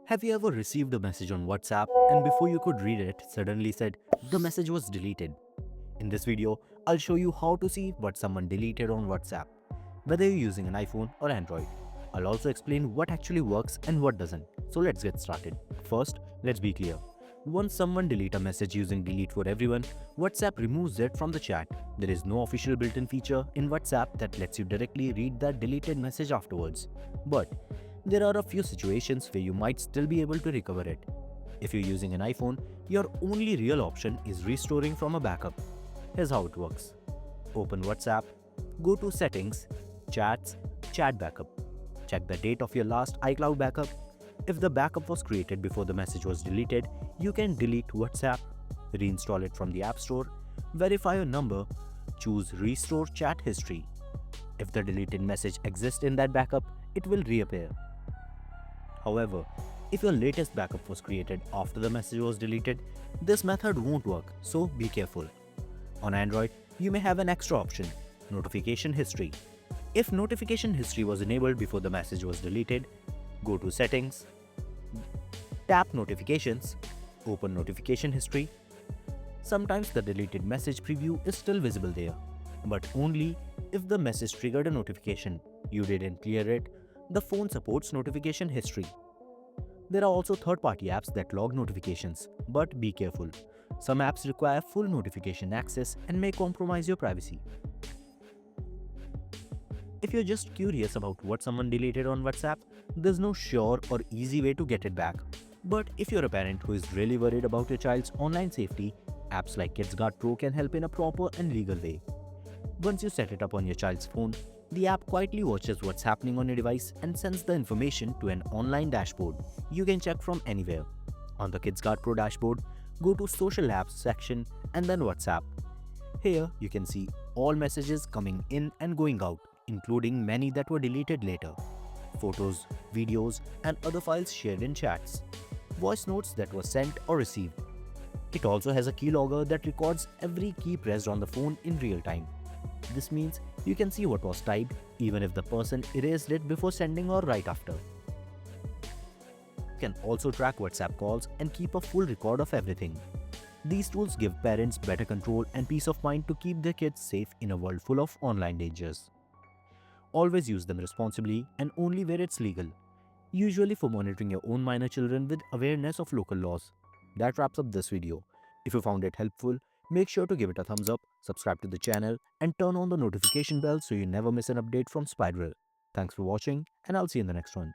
Have you ever received a message on WhatsApp and before you could read it, suddenly said the message was deleted? In this video, I'll show you how to see what someone deleted on WhatsApp, whether you're using an iPhone or Android. I'll also explain what actually works and what doesn't. So let's get started. First, let's be clear. Once someone deletes a message using delete for everyone, WhatsApp removes it from the chat. There is no official built-in feature in WhatsApp that lets you directly read that deleted message afterwards. But there are a few situations where you might still be able to recover it. If you're using an iPhone, your only real option is restoring from a backup. Here's how it works. Open WhatsApp, go to Settings, Chats, Chat Backup. Check the date of your last iCloud backup. If the backup was created before the message was deleted, you can delete WhatsApp, reinstall it from the App Store, verify your number, choose Restore Chat History. If the deleted message exists in that backup, it will reappear. However, if your latest backup was created after the message was deleted, this method won't work, so be careful. On Android, you may have an extra option, Notification History. If notification history was enabled before the message was deleted, go to Settings, tap Notifications, open Notification History. Sometimes the deleted message preview is still visible there, but only if the message triggered a notification. You didn't clear it, the phone supports notification history. There are also third-party apps that log notifications, but be careful. Some apps require full notification access and may compromise your privacy. If you're just curious about what someone deleted on WhatsApp, there's no sure or easy way to get it back. But if you're a parent who is really worried about your child's online safety, apps like KidsGuard Pro can help in a proper and legal way. Once you set it up on your child's phone, the app quietly watches what's happening on your device and sends the information to an online dashboard you can check from anywhere. On the KidsGuard Pro dashboard, go to Social Apps section and then WhatsApp. Here, you can see all messages coming in and going out, including many that were deleted later, photos, videos, and other files shared in chats, voice notes that were sent or received. It also has a keylogger that records every key pressed on the phone in real time. This means you can see what was typed even if the person erased it before sending or right after. You can also track WhatsApp calls and keep a full record of everything. These tools give parents better control and peace of mind to keep their kids safe in a world full of online dangers. Always use them responsibly and only where it's legal, usually for monitoring your own minor children with awareness of local laws. That wraps up this video. If you found it helpful, make sure to give it a thumbs up, subscribe to the channel, and turn on the notification bell so you never miss an update from Spiderel. Thanks for watching, and I'll see you in the next one.